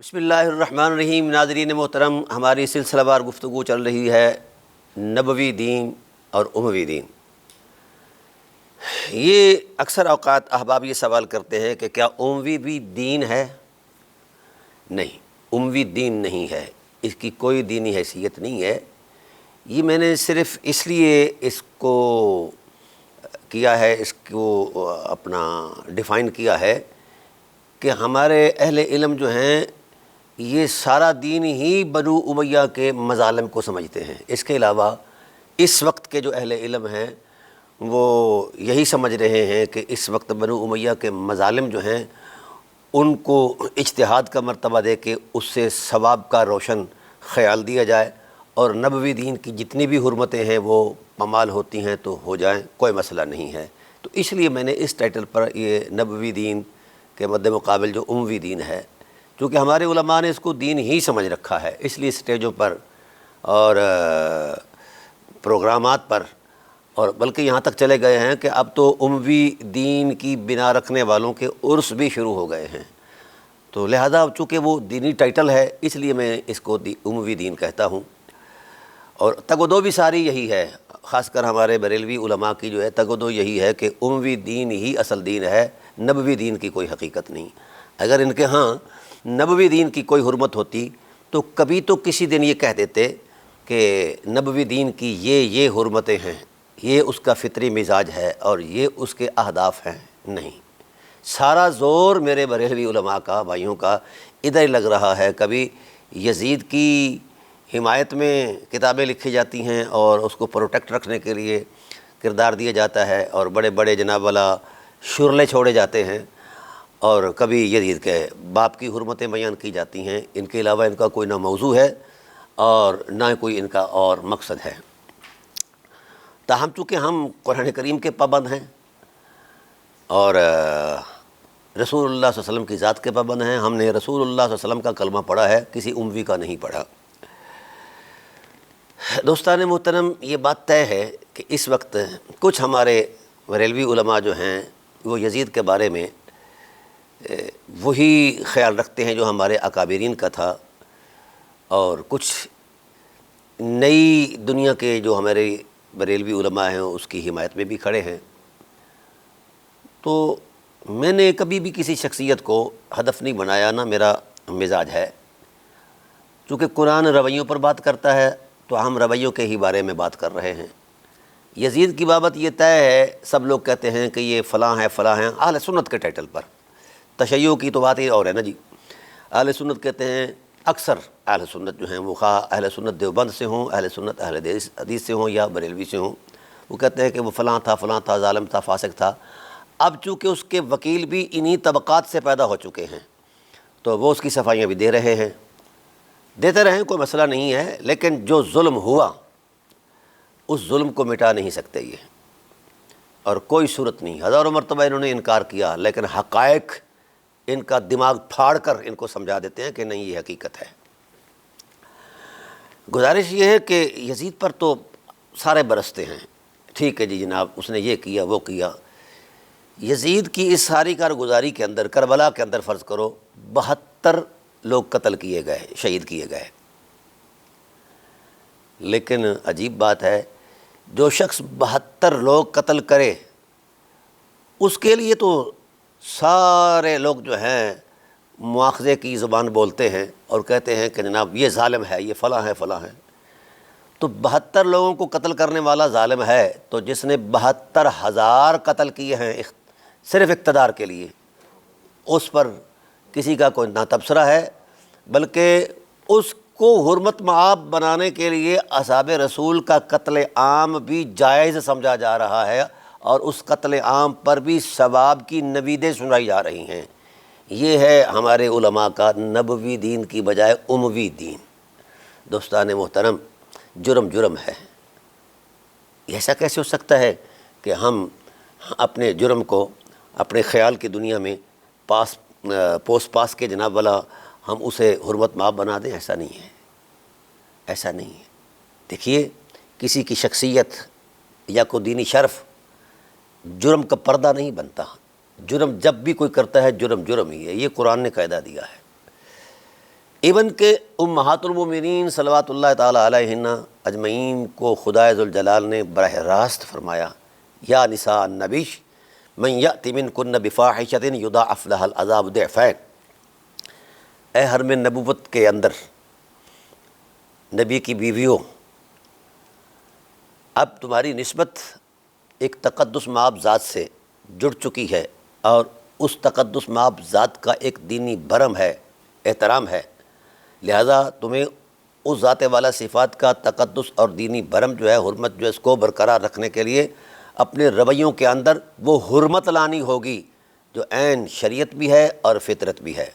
بسم اللہ الرحمن الرحیم۔ ناظرین محترم، ہماری سلسلہ وار گفتگو چل رہی ہے نبوی دین اور اموی دین۔ یہ اکثر اوقات احباب یہ سوال کرتے ہیں کہ کیا اموی بھی دین ہے؟ نہیں، اموی دین نہیں ہے، اس کی کوئی دینی حیثیت نہیں ہے۔ یہ میں نے صرف اس لیے اس کو کیا ہے، اس کو اپنا ڈیفائن کیا ہے کہ ہمارے اہل علم جو ہیں یہ سارا دین ہی بنو امیہ کے مظالم کو سمجھتے ہیں۔ اس کے علاوہ اس وقت کے جو اہل علم ہیں وہ یہی سمجھ رہے ہیں کہ اس وقت بنو امیہ کے مظالم جو ہیں ان کو اجتہاد کا مرتبہ دے کے اس سے ثواب کا روشن خیال دیا جائے، اور نبوی دین کی جتنی بھی حرمتیں ہیں وہ پامال ہوتی ہیں تو ہو جائیں، کوئی مسئلہ نہیں ہے۔ تو اس لیے میں نے اس ٹائٹل پر یہ نبوی دین کے مد مقابل جو اموی دین ہے، چونکہ ہمارے علماء نے اس کو دین ہی سمجھ رکھا ہے، اس لیے اسٹیجوں پر اور پروگرامات پر، اور بلکہ یہاں تک چلے گئے ہیں کہ اب تو اموی دین کی بنا رکھنے والوں کے عرس بھی شروع ہو گئے ہیں۔ تو لہذا چونکہ وہ دینی ٹائٹل ہے اس لیے میں اس کو اموی دین کہتا ہوں، اور تگ و دو بھی ساری یہی ہے، خاص کر ہمارے بریلوی علماء کی جو ہے تگ و دو یہی ہے کہ اموی دین ہی اصل دین ہے، نبوی دین کی کوئی حقیقت نہیں۔ اگر ان کے ہاں نبوی دین کی کوئی حرمت ہوتی تو کبھی تو کسی دن یہ کہہ دیتے کہ نبوی دین کی یہ حرمتیں ہیں، یہ اس کا فطری مزاج ہے اور یہ اس کے اہداف ہیں۔ نہیں، سارا زور میرے بریلوی علماء کا، بھائیوں کا ادھر ہی لگ رہا ہے۔ کبھی یزید کی حمایت میں کتابیں لکھی جاتی ہیں اور اس کو پروٹیکٹ رکھنے کے لیے کردار دیا جاتا ہے، اور بڑے بڑے جناب والا شرلے چھوڑے جاتے ہیں، اور کبھی یزید کے باپ کی حرمتیں بیان کی جاتی ہیں۔ ان کے علاوہ ان کا کوئی نہ موضوع ہے اور نہ کوئی ان کا اور مقصد ہے۔ تاہم چونکہ ہم قرآن کریم کے پابند ہیں اور رسول اللہ صلی اللہ علیہ وسلم کی ذات کے پابند ہیں، ہم نے رسول اللہ صلی اللہ علیہ وسلم کا کلمہ پڑھا ہے، کسی اموی کا نہیں پڑھا۔ دوستان محترم، یہ بات طے ہے کہ اس وقت کچھ ہمارے بریلوی علماء جو ہیں وہ یزید کے بارے میں وہی خیال رکھتے ہیں جو ہمارے اکابرین کا تھا، اور کچھ نئی دنیا کے جو ہمارے بریلوی علماء ہیں اس کی حمایت میں بھی کھڑے ہیں۔ تو میں نے کبھی بھی کسی شخصیت کو ہدف نہیں بنایا، نہ میرا مزاج ہے۔ چونکہ قرآن رویوں پر بات کرتا ہے تو ہم رویوں کے ہی بارے میں بات کر رہے ہیں۔ یزید کی بابت یہ طے ہے، سب لوگ کہتے ہیں کہ یہ فلاں ہے فلاں ہیں، اہل سنت کے ٹائٹل پر۔ تشیع کی تو بات ہی اور ہے نا جی۔ اہل سنت کہتے ہیں، اکثر اہل سنت جو ہیں وہ خواہ اہل سنت دیوبند سے ہوں، اہل سنت اہل حدیث سے ہوں یا بریلوی سے ہوں، وہ کہتے ہیں کہ وہ فلاں تھا، ظالم تھا، فاسق تھا۔ اب چونکہ اس کے وکیل بھی انہی طبقات سے پیدا ہو چکے ہیں تو وہ اس کی صفائیاں بھی دے رہے ہیں، دیتے رہیں، کوئی مسئلہ نہیں ہے، لیکن جو ظلم ہوا اس ظلم کو مٹا نہیں سکتے یہ، اور کوئی صورت نہیں۔ ہزاروں مرتبہ انہوں نے انکار کیا، لیکن حقائق ان کا دماغ پھاڑ کر ان کو سمجھا دیتے ہیں کہ نہیں، یہ حقیقت ہے۔ گزارش یہ ہے کہ یزید پر تو سارے برستے ہیں، ٹھیک ہے جی جناب اس نے یہ کیا وہ کیا۔ یزید کی اس ساری کارگزاری کے اندر، کربلا کے اندر فرض کرو 72 لوگ قتل کیے گئے، شہید کیے گئے، لیکن عجیب بات ہے جو شخص 72 لوگ قتل کرے اس کے لیے تو سارے لوگ جو ہیں مواخذے کی زبان بولتے ہیں اور کہتے ہیں کہ جناب یہ ظالم ہے، یہ فلاں ہے فلاں ہے۔ تو 72 لوگوں کو قتل کرنے والا ظالم ہے، تو جس نے 72,000 قتل کیے ہیں صرف اقتدار کے لیے، اس پر کسی کا کوئی نہ تبصرہ ہے، بلکہ اس کو حرمت معاب بنانے کے لیے اصحاب رسول کا قتل عام بھی جائز سمجھا جا رہا ہے، اور اس قتل عام پر بھی ثواب کی نویدیں سنائی جا رہی ہیں۔ یہ ہے ہمارے علماء کا نبوی دین کی بجائے اموی دین۔ دوستان محترم، جرم جرم ہے۔ ایسا کیسے ہو سکتا ہے کہ ہم اپنے جرم کو اپنے خیال کی دنیا میں پاس کے جناب والا ہم اسے حرمت معاب بنا دیں؟ ایسا نہیں ہے، ایسا نہیں ہے۔ دیکھیے، کسی کی شخصیت یا کوئی دینی شرف جرم کا پردہ نہیں بنتا۔ جرم جب بھی کوئی کرتا ہے جرم جرم ہی ہے، یہ قرآن نے قاعدہ دیا ہے۔ ایون کہ امہات المومنین صلوات اللہ تعالی علیہن اجمعین کو خدائے ذوالجلال نے براہ راست فرمایا یا نساء النبی من یأت منکن بفاحشۃ یضاعف لها العذاب ضعفین، اے حرم نبوت کے اندر نبی کی بیویوں، اب تمہاری نسبت ایک تقدس مآب ذات سے جڑ چکی ہے، اور اس تقدس مآب ذات کا ایک دینی بھرم ہے، احترام ہے، لہذا تمہیں اس ذات والا صفات کا تقدس اور دینی بھرم جو ہے، حرمت جو ہے، اس کو برقرار رکھنے کے لیے اپنے رویوں کے اندر وہ حرمت لانی ہوگی جو عین شریعت بھی ہے اور فطرت بھی ہے۔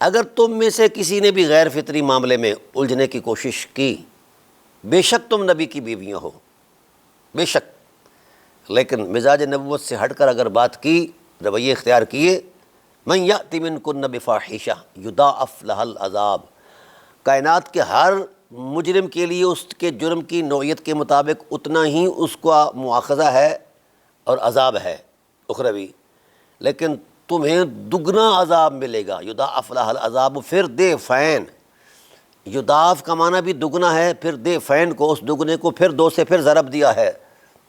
اگر تم میں سے کسی نے بھی غیر فطری معاملے میں الجھنے کی کوشش کی، بے شک تم نبی کی بیویاں ہو، بے شک، لیکن مزاج نبوت سے ہٹ کر اگر بات کی، رویے اختیار کیے، من یأت منکن بفاحشہ یضاعف لها العذاب، کائنات کے ہر مجرم کے لیے اس کے جرم کی نوعیت کے مطابق اتنا ہی اس کا مواخذہ ہے اور عذاب ہے اخروی، لیکن تمہیں دگنا عذاب ملے گا، یضاعف لها العذاب، پھر ضعفین، یضاعف کا معنی بھی دگنا ہے، پھر ضعفین کو، اس دگنے کو پھر دو سے پھر ضرب دیا ہے،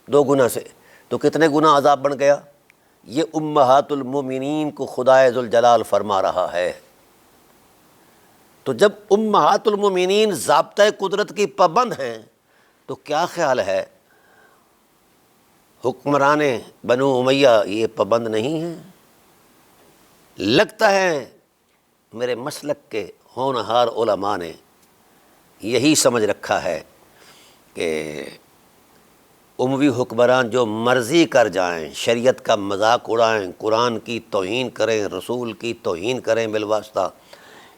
2 گنا سے، تو کتنے گنا عذاب بن گیا؟ یہ امہات المومنین کو خدائے ذوالجلال فرما رہا ہے۔ تو جب امہات المومنین ضابطۂ قدرت کی پابند ہیں تو کیا خیال ہے حکمران بنو امیہ یہ پابند نہیں ہیں؟ لگتا ہے میرے مسلک کے ہونہار علماء نے یہی سمجھ رکھا ہے کہ اموی حکمران جو مرضی کر جائیں، شریعت کا مذاق اڑائیں، قرآن کی توہین کریں، رسول کی توہین کریں بالواسطہ،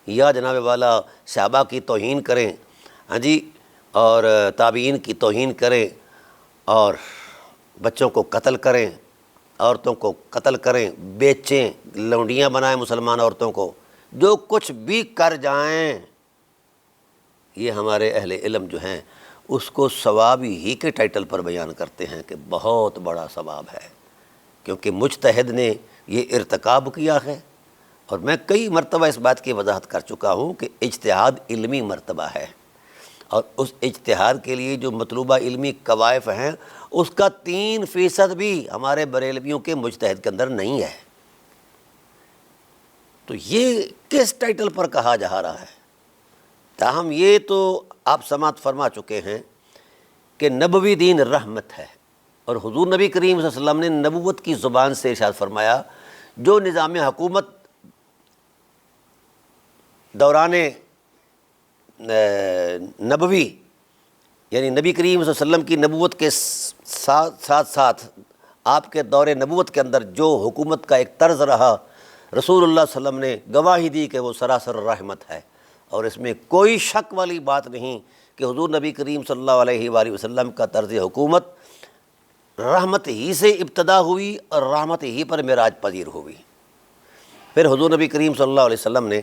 یا جناب والا صحابہ کی توہین کریں، ہاں جی، اور تابعین کی توہین کریں، اور بچوں کو قتل کریں، عورتوں کو قتل کریں، بیچیں، لونڈیاں بنائیں مسلمان عورتوں کو، جو کچھ بھی کر جائیں، یہ ہمارے اہل علم جو ہیں اس کو ثواب ہی کے ٹائٹل پر بیان کرتے ہیں کہ بہت بڑا ثواب ہے، کیونکہ مجتہد نے یہ ارتکاب کیا ہے۔ اور میں کئی مرتبہ اس بات کی وضاحت کر چکا ہوں کہ اجتہاد علمی مرتبہ ہے، اور اس اجتہاد کے لیے جو مطلوبہ علمی کوائف ہیں اس کا 3% بھی ہمارے بریلویوں کے مجتہد کے اندر نہیں ہے۔ تو یہ کس ٹائٹل پر کہا جا رہا ہے؟ تاہم یہ تو آپ سماعت فرما چکے ہیں کہ نبوی دین رحمت ہے، اور حضور نبی کریم صلی اللہ علیہ وسلم نے نبوت کی زبان سے ارشاد فرمایا، جو نظام حکومت دوران نبوی یعنی نبی کریم صلی اللہ علیہ وسلم کی نبوت کے ساتھ ساتھ آپ کے دور نبوت کے اندر جو حکومت کا ایک طرز رہا، رسول اللہ صلی اللہ علیہ وسلم نے گواہی دی کہ وہ سراسر رحمت ہے، اور اس میں کوئی شک والی بات نہیں کہ حضور نبی کریم صلی اللہ علیہ وآلہ وسلم کا طرز حکومت رحمت ہی سے ابتدا ہوئی اور رحمت ہی پر معراج پذیر ہوئی۔ پھر حضور نبی کریم صلی اللہ علیہ وسلم نے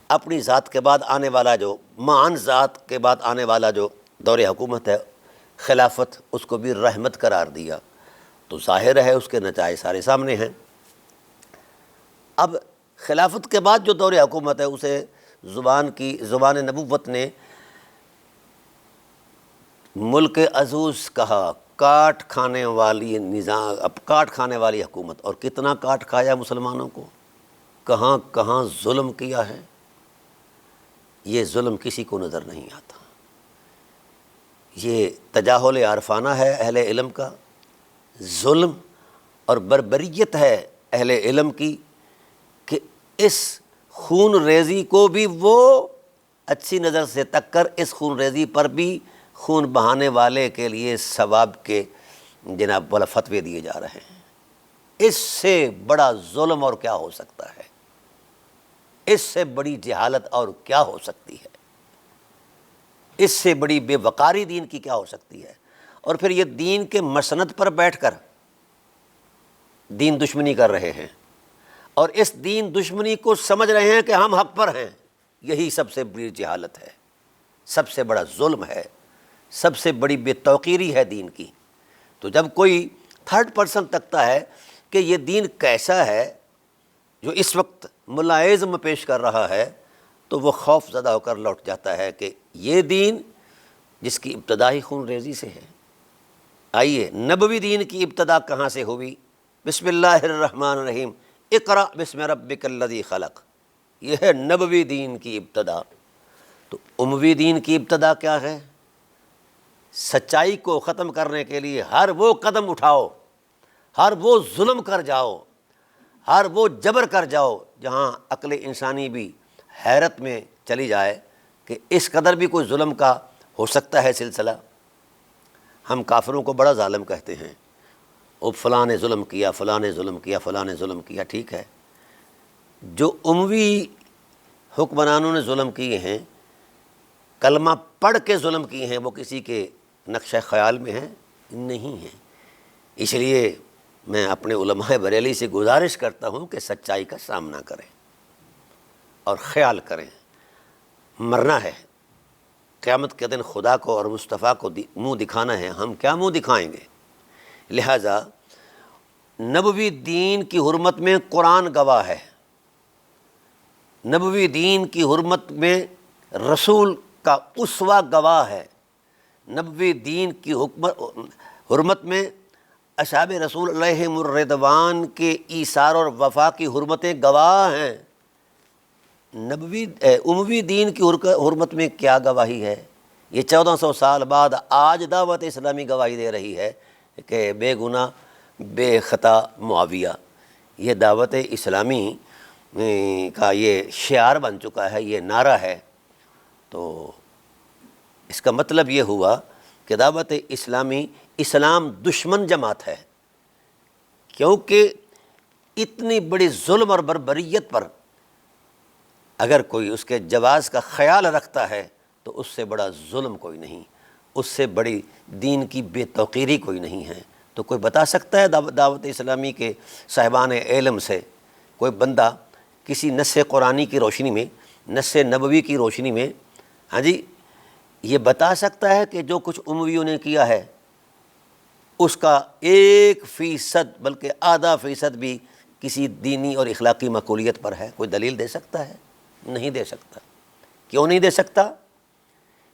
اپنی ذات کے بعد آنے والا جو معان ذات کے بعد آنے والا جو دور حکومت ہے، خلافت، اس کو بھی رحمت قرار دیا، تو ظاہر ہے اس کے نتائج سارے سامنے ہیں۔ اب خلافت کے بعد جو دور حکومت ہے اسے زبان نبوت نے ملک عزوز کہا، کاٹ کھانے والی نظام، اب کاٹ کھانے والی حکومت، اور کتنا کاٹ کھایا مسلمانوں کو، کہاں کہاں ظلم کیا ہے، یہ ظلم کسی کو نظر نہیں آتا۔ یہ تجاہل عارفانہ ہے اہل علم کا، ظلم اور بربریت ہے اہل علم کی، کہ اس خون ریزی کو بھی وہ اچھی نظر سے تک کر اس خون ریزی پر بھی خون بہانے والے کے لیے ثواب کے جناب والا فتوے دیے جا رہے ہیں۔ اس سے بڑا ظلم اور کیا ہو سکتا ہے؟ اس سے بڑی جہالت اور کیا ہو سکتی ہے؟ اس سے بڑی بے وقاری دین کی کیا ہو سکتی ہے؟ اور پھر یہ دین کے مسند پر بیٹھ کر دین دشمنی کر رہے ہیں، اور اس دین دشمنی کو سمجھ رہے ہیں کہ ہم حق پر ہیں۔ یہی سب سے بڑی جہالت ہے، سب سے بڑا ظلم ہے، سب سے بڑی بے توقیری ہے دین کی۔ تو جب کوئی 3rd پرسن تکتا ہے کہ یہ دین کیسا ہے جو اس وقت ملا اعظم پیش کر رہا ہے، تو وہ خوف زدہ ہو کر لوٹ جاتا ہے کہ یہ دین جس کی ابتدا ہی خون ریزی سے ہے۔ آئیے نبوی دین کی ابتدا کہاں سے ہوئی؟ بسم اللہ الرحمن الرحیم، اقرأ بسم ربک الذی خلق، یہ ہے نبوی دین کی ابتدا۔ تو اموی دین کی ابتدا کیا ہے؟ سچائی کو ختم کرنے کے لیے ہر وہ قدم اٹھاؤ، ہر وہ ظلم کر جاؤ، ہر وہ جبر کر جاؤ جہاں عقل انسانی بھی حیرت میں چلی جائے کہ اس قدر بھی کوئی ظلم کا ہو سکتا ہے سلسلہ۔ ہم کافروں کو بڑا ظالم کہتے ہیں، وہ فلاں نے ظلم کیا، فلاں نے ظلم کیا، فلاں نے ظلم کیا، ٹھیک ہے۔ جو اموی حکمرانوں نے ظلم کیے ہیں، کلمہ پڑھ کے ظلم کیے ہیں، وہ کسی کے نقشہ خیال میں ہیں؟ نہیں ہیں۔ اس لیے میں اپنے علماء بریلی سے گزارش کرتا ہوں کہ سچائی کا سامنا کریں اور خیال کریں، مرنا ہے، قیامت کے دن خدا کو اور مصطفیٰ کو منہ دکھانا ہے، ہم کیا منہ دکھائیں گے؟ لہٰذا نبوی دین کی حرمت میں قرآن گواہ ہے، نبوی دین کی حرمت میں رسول کا اسوہ گواہ ہے، نبوی دین کی حرمت میں اصحاب رسول علیہم الرضوان کے ایثار اور وفا کی حرمتیں گواہ ہیں۔ اموی دین کی حرمت میں کیا گواہی ہے؟ یہ 1400 سال بعد آج دعوت اسلامی گواہی دے رہی ہے کہ بے گناہ بے خطا معاویہ، یہ دعوت اسلامی کا یہ شعار بن چکا ہے، یہ نعرہ ہے۔ تو اس کا مطلب یہ ہوا کہ دعوت اسلامی اسلام دشمن جماعت ہے، کیونکہ اتنی بڑی ظلم اور بربریت پر اگر کوئی اس کے جواز کا خیال رکھتا ہے تو اس سے بڑا ظلم کوئی نہیں، اس سے بڑی دین کی بے توقیری کوئی نہیں ہے۔ تو کوئی بتا سکتا ہے دعوت اسلامی کے صاحبان علم سے، کوئی بندہ کسی نص قرآنی کی روشنی میں، نص نبوی کی روشنی میں، ہاں جی، یہ بتا سکتا ہے کہ جو کچھ امویوں نے کیا ہے اس کا 1% بلکہ آدھا فیصد بھی کسی دینی اور اخلاقی معقولیت پر ہے؟ کوئی دلیل دے سکتا ہے؟ نہیں دے سکتا۔ کیوں نہیں دے سکتا؟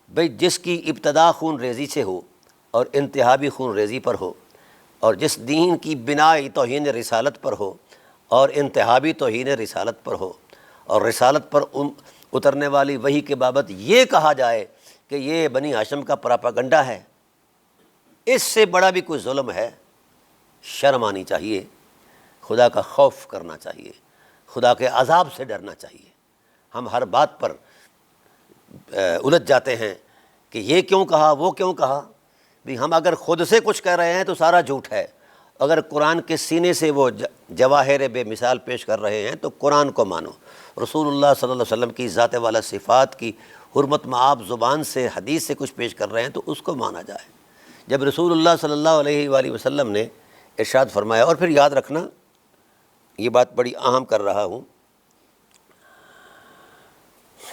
بھئی جس کی ابتدا خون ریزی سے ہو اور انتہا بھی خون ریزی پر ہو، اور جس دین کی بنائی توہین رسالت پر ہو اور انتہا بھی توہین رسالت پر ہو، اور رسالت پر اترنے والی وحی کے بابت یہ کہا جائے کہ یہ بنی ہاشم کا پراپاگنڈا ہے، اس سے بڑا بھی کوئی ظلم ہے؟ شرم آنی چاہیے، خدا کا خوف کرنا چاہیے، خدا کے عذاب سے ڈرنا چاہیے۔ ہم ہر بات پر الجھ جاتے ہیں کہ یہ کیوں کہا، وہ کیوں کہا۔ بھی ہم اگر خود سے کچھ کہہ رہے ہیں تو سارا جھوٹ ہے، اگر قرآن کے سینے سے وہ جواہر بے مثال پیش کر رہے ہیں تو قرآن کو مانو۔ رسول اللہ صلی اللہ علیہ وسلم کی ذات والا صفات کی حرمت میں آپ زبان سے حدیث سے کچھ پیش کر رہے ہیں تو اس کو مانا جائے۔ جب رسول اللہ صلی اللہ علیہ وآلہ وسلم نے ارشاد فرمایا، اور پھر یاد رکھنا یہ بات بڑی اہم کر رہا ہوں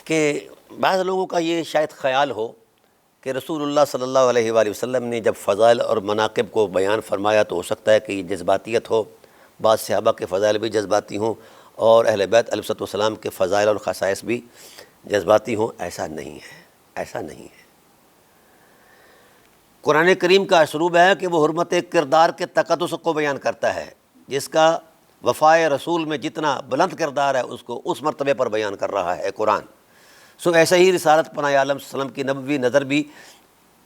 کہ بعض لوگوں کا یہ شاید خیال ہو کہ رسول اللہ صلی اللہ علیہ وآلہ وسلم نے جب فضائل اور مناقب کو بیان فرمایا تو ہو سکتا ہے کہ یہ جذباتیت ہو، بعض صحابہ کے فضائل بھی جذباتی ہوں اور اہل بیت علیہ السلام کے فضائل اور خصائص بھی جذباتی ہوں۔ ایسا نہیں ہے، ایسا نہیں ہے۔ قرآن کریم کا اسلوب ہے کہ وہ حرمت کردار کے تقدس کو بیان کرتا ہے، جس کا وفائے رسول میں جتنا بلند کردار ہے اس کو اس مرتبے پر بیان کر رہا ہے قرآن۔ سو ایسے ہی رسالت پناہ عالم صلی اللہ علیہ وسلم کی نبوی نظر بھی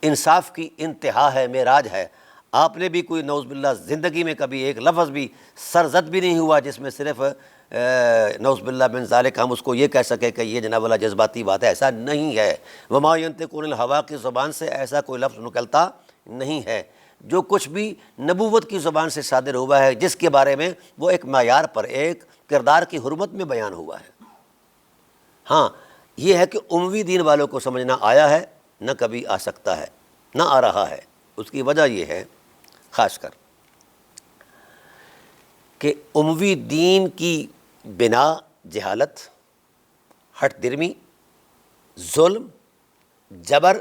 انصاف کی انتہا ہے، معراج ہے۔ آپ نے بھی کوئی نعوذ باللہ زندگی میں کبھی ایک لفظ بھی سرزد بھی نہیں ہوا جس میں صرف نعوذ باللہ من ذالک ہم اس کو یہ کہہ سکے کہ یہ جناب والا جذباتی بات ہے، ایسا نہیں ہے۔ وما ینطق عن الہویٰ کی زبان سے ایسا کوئی لفظ نکلتا نہیں ہے۔ جو کچھ بھی نبوت کی زبان سے صادر ہوا ہے جس کے بارے میں وہ ایک معیار پر، ایک کردار کی حرمت میں بیان ہوا ہے۔ ہاں یہ ہے کہ اموی دین والوں کو سمجھنا آیا ہے، نہ کبھی آ سکتا ہے، نہ آ رہا ہے۔ اس کی وجہ یہ ہے خاص کر کہ اموی دین کی بنا جہالت، ہٹ درمی، ظلم، جبر،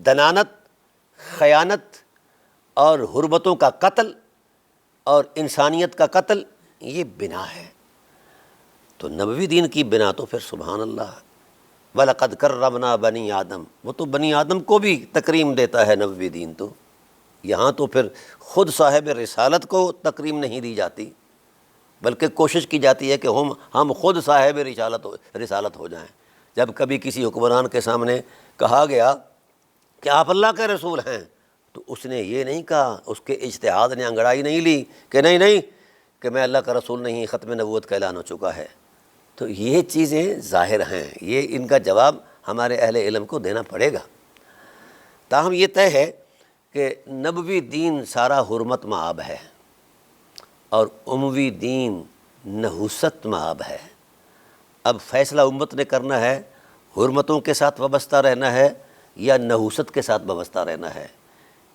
دنانت، خیانت اور حرمتوں کا قتل اور انسانیت کا قتل، یہ بنا ہے۔ تو نبوی دین کی بنا تو پھر سبحان اللہ وَلَقَدْ كَرَّمْنَا بَنِي آدم، وہ تو بنی آدم کو بھی تکریم دیتا ہے نبوی دین تو، یہاں تو پھر خود صاحب رسالت کو تکریم نہیں دی جاتی، بلکہ کوشش کی جاتی ہے کہ ہم خود صاحب رسالت ہو جائیں۔ جب کبھی کسی حکمران کے سامنے کہا گیا کہ آپ اللہ کے رسول ہیں، تو اس نے یہ نہیں کہا، اس کے اجتہاد نے انگڑائی نہیں لی کہ نہیں کہ میں اللہ کا رسول نہیں، ختم نبوت کا اعلان ہو چکا ہے۔ تو یہ چیزیں ظاہر ہیں، یہ ان کا جواب ہمارے اہل علم کو دینا پڑے گا۔ تاہم یہ طے ہے کہ نبوی دین سارا حرمت مآب ہے اور اموی دین نحوست مآب ہے۔ اب فیصلہ امت نے کرنا ہے، حرمتوں کے ساتھ وابستہ رہنا ہے یا نحوست کے ساتھ وابستہ رہنا ہے۔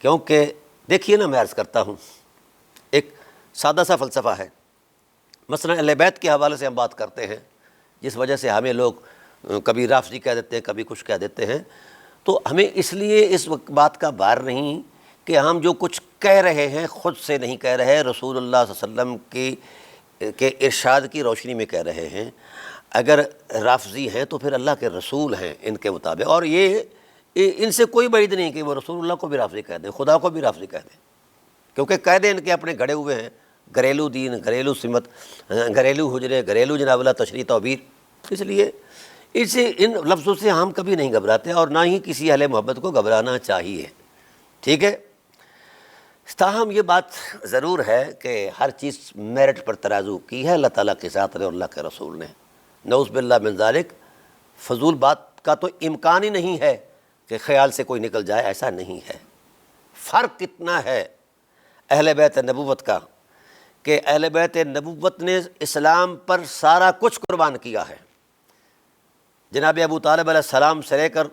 کیونکہ دیکھیے نا، میں عرض کرتا ہوں، ایک سادہ سا فلسفہ ہے، مثلا اہل بیت کے حوالے سے ہم بات کرتے ہیں، جس وجہ سے ہمیں لوگ کبھی رافضی کہہ دیتے ہیں، کبھی کچھ کہہ دیتے ہیں، تو ہمیں اس لیے اس بات کا بار نہیں کہ ہم جو کچھ کہہ رہے ہیں خود سے نہیں کہہ رہے، رسول اللہ صلی اللہ علیہ وسلم کے ارشاد کی روشنی میں کہہ رہے ہیں۔ اگر رافضی ہیں تو پھر اللہ کے رسول ہیں ان کے مطابق، اور یہ ان سے کوئی بعید نہیں کہ وہ رسول اللہ کو بھی رافضی کہہ دیں، خدا کو بھی رافضی کہہ دیں، کیونکہ قاعدے ان کے اپنے گھڑے ہوئے ہیں، گھریلو دین، گھریلو سمت، گھریلو حجرے، گھریلو جناب اللہ تشریح توبیر۔ اس لیے ان لفظوں سے ہم کبھی نہیں گھبراتے، اور نہ ہی کسی اہل محبت کو گھبرانا چاہیے، ٹھیک ہے۔ تاہم یہ بات ضرور ہے کہ ہر چیز میرٹ پر ترازو کی ہے اللہ تعالیٰ کے ساتھ اور اللہ کے رسول نے، نعوذ باللہ من ذالک۔ فضول بات کا تو امکان ہی نہیں ہے کہ خیال سے کوئی نکل جائے، ایسا نہیں ہے۔ فرق کتنا ہے اہل بیت نبوت کا کہ اہل بیت نبوت نے اسلام پر سارا کچھ قربان کیا ہے، جناب ابو طالب علیہ السلام سے لے کر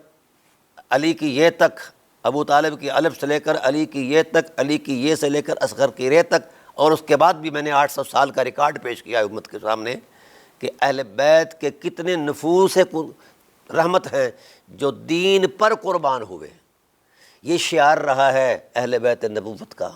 علی کی یہ تک، ابو طالب کی الف سے لے کر علی کی یہ تک، علی کی یہ سے لے کر اصغر کی رے تک، اور اس کے بعد بھی میں نے 800 سال کا ریکارڈ پیش کیا ہے امت کے سامنے کہ اہل بیت کے کتنے نفوس رحمت ہیں جو دین پر قربان ہوئے۔ یہ شعار رہا ہے اہل بیت نبوت کا،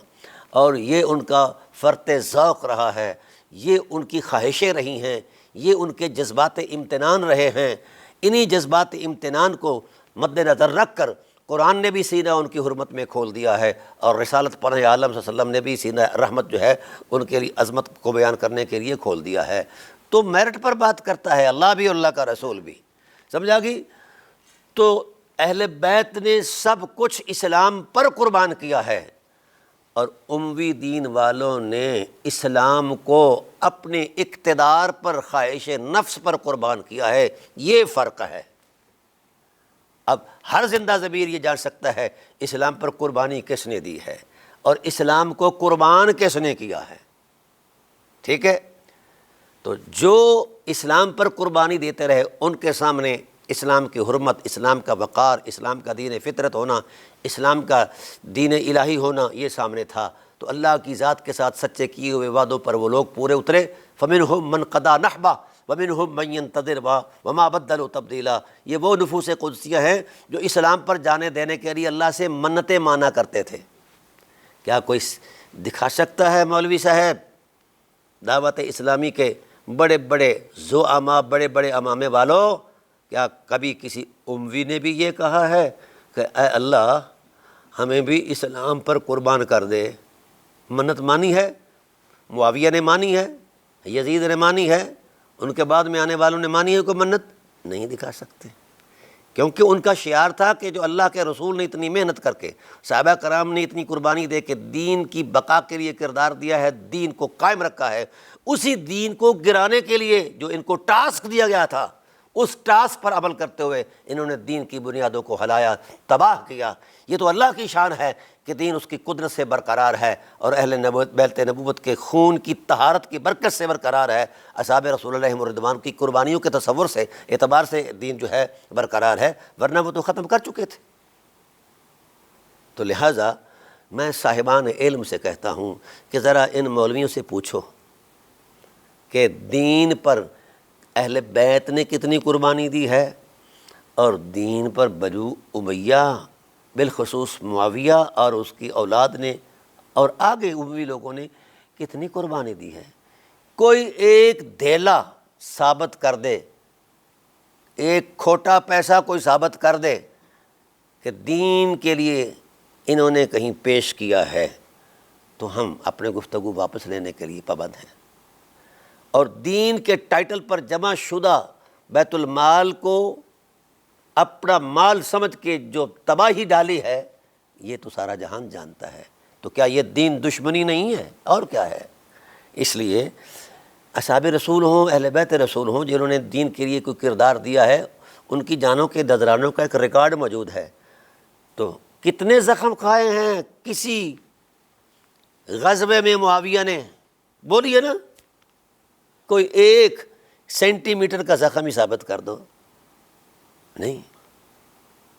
اور یہ ان کا فرط ذوق رہا ہے، یہ ان کی خواہشیں رہی ہیں، یہ ان کے جذبات امتنان رہے ہیں۔ انہی جذبات امتنان کو مد نظر رکھ کر قرآن نے بھی سینہ ان کی حرمت میں کھول دیا ہے، اور رسالت پناہ عالم صلی اللہ علیہ وسلم نے بھی سینہ رحمت جو ہے ان کے لیے عظمت کو بیان کرنے کے لیے کھول دیا ہے۔ تو میرٹ پر بات کرتا ہے اللہ بھی اور اللہ کا رسول بھی، سمجھا گی؟ تو اہل بیت نے سب کچھ اسلام پر قربان کیا ہے، اور اموی دین والوں نے اسلام کو اپنے اقتدار پر، خواہش نفس پر قربان کیا ہے۔ یہ فرق ہے۔ اب ہر زندہ ضمیر یہ جان سکتا ہے اسلام پر قربانی کس نے دی ہے اور اسلام کو قربان کس نے کیا ہے، ٹھیک ہے؟ تو جو اسلام پر قربانی دیتے رہے ان کے سامنے اسلام کی حرمت، اسلام کا وقار، اسلام کا دین فطرت ہونا، اسلام کا دین الہی ہونا یہ سامنے تھا۔ تو اللہ کی ذات کے ساتھ سچے کیے ہوئے وعدوں پر وہ لوگ پورے اترے۔ فَمِنْهُمْ مَنْ قَضَىٰ نَحْبَهُ وَمِنْهُمْ مَنْ يَنْتَظِرُ وَمَا بَدَّلُوا تَبْدِيلًا۔ یہ وہ نفوس قدسیہ ہیں جو اسلام پر جانے دینے کے لیے اللہ سے منتیں مانا کرتے تھے۔ کیا کوئی دکھا سکتا ہے مولوی صاحب دعوت اسلامی کے بڑے بڑے زعماء، بڑے بڑے امامے والوں، کیا کبھی کسی اموی نے بھی یہ کہا ہے کہ اے اللہ ہمیں بھی اسلام پر قربان کر دے؟ منت مانی ہے، معاویہ نے مانی ہے، یزید نے مانی ہے، ان کے بعد میں آنے والوں نے مانی ہے، کوئی منت نہیں دکھا سکتے، کیونکہ ان کا شعار تھا کہ جو اللہ کے رسول نے اتنی محنت کر کے، صحابہ کرام نے اتنی قربانی دے کے دین کی بقا کے لیے کردار دیا ہے، دین کو قائم رکھا ہے، اسی دین کو گرانے کے لیے جو ان کو ٹاسک دیا گیا تھا، اس ٹاسک پر عمل کرتے ہوئے انہوں نے دین کی بنیادوں کو ہلایا، تباہ کیا۔ یہ تو اللہ کی شان ہے کہ دین اس کی قدرت سے برقرار ہے اور اہل بیت نبوت کے خون کی طہارت کی برکت سے برقرار ہے، اصحاب رسول اللہ رضوان کی قربانیوں کے تصور سے، اعتبار سے دین جو ہے برقرار ہے، ورنہ وہ تو ختم کر چکے تھے۔ تو لہٰذا میں صاحبان علم سے کہتا ہوں کہ ذرا ان مولویوں سے پوچھو کہ دین پر اہل بیت نے کتنی قربانی دی ہے، اور دین پر بنو امیہ بالخصوص معاویہ اور اس کی اولاد نے اور آگے اموی لوگوں نے کتنی قربانی دی ہے۔ کوئی ایک دھیلا ثابت کر دے ایک کھوٹا پیسہ کوئی ثابت کر دے کہ دین کے لیے انہوں نے کہیں پیش کیا ہے تو ہم اپنے گفتگو واپس لینے کے لیے پابند ہیں، اور دین کے ٹائٹل پر جمع شدہ بیت المال کو اپنا مال سمجھ کے جو تباہی ڈالی ہے یہ تو سارا جہان جانتا ہے۔ تو کیا یہ دین دشمنی نہیں ہے؟ اور کیا ہے؟ اس لیے اصحاب رسول ہوں، اہل بیت رسول ہوں، جنہوں نے دین کے لیے کوئی کردار دیا ہے، ان کی جانوں کے نذرانوں کا ایک ریکارڈ موجود ہے۔ تو کتنے زخم کھائے ہیں کسی غزوے میں معاویہ نے، بولیے نا، کوئی 1 سینٹی میٹر کا زخم ہی ثابت کر دو، نہیں،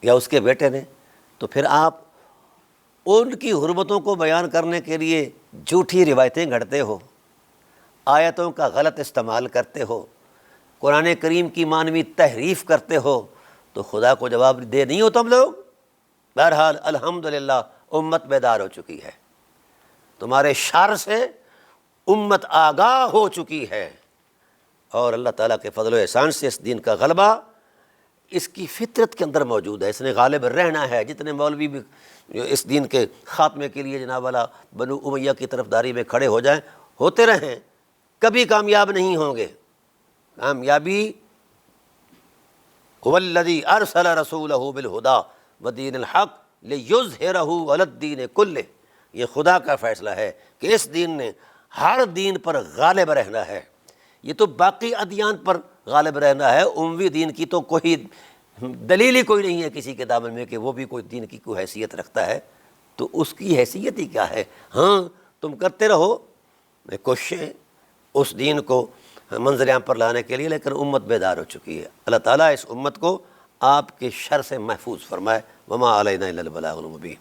یا اس کے بیٹے نے۔ تو پھر آپ ان کی حرمتوں کو بیان کرنے کے لیے جھوٹی روایتیں گھڑتے ہو، آیتوں کا غلط استعمال کرتے ہو، قرآن کریم کی معنوی تحریف کرتے ہو، تو خدا کو جواب دے نہیں ہو تم لوگ۔ بہرحال الحمدللہ امت بیدار ہو چکی ہے، تمہارے شر سے امت آگاہ ہو چکی ہے، اور اللہ تعالیٰ کے فضل و احسان سے اس دین کا غلبہ اس کی فطرت کے اندر موجود ہے، اس نے غالب رہنا ہے۔ جتنے مولوی بھی اس دین کے خاتمے کے لیے جناب والا بنو امیہ کی طرفداری میں کھڑے ہو جائیں، ہوتے رہیں، کبھی کامیاب نہیں ہوں گے۔ کامیابی هو الذی ارسل رسولہ بالہدی ودین الحق لیظہرہ علی الدین کلہ، یہ خدا کا فیصلہ ہے کہ اس دین نے ہر دین پر غالب رہنا ہے۔ یہ تو باقی ادیان پر غالب رہنا ہے، اموی دین کی تو کوئی دلیل ہی کوئی نہیں ہے کسی کتاب میں کہ وہ بھی کوئی دین کی کوئی حیثیت رکھتا ہے، تو اس کی حیثیت ہی کیا ہے؟ ہاں تم کرتے رہو کوششیں اس دین کو منظر عام پر لانے کے لیے، لیکن امت بیدار ہو چکی ہے۔ اللہ تعالیٰ اس امت کو آپ کے شر سے محفوظ فرمائے۔ وما علینا الا البلاغ المبین۔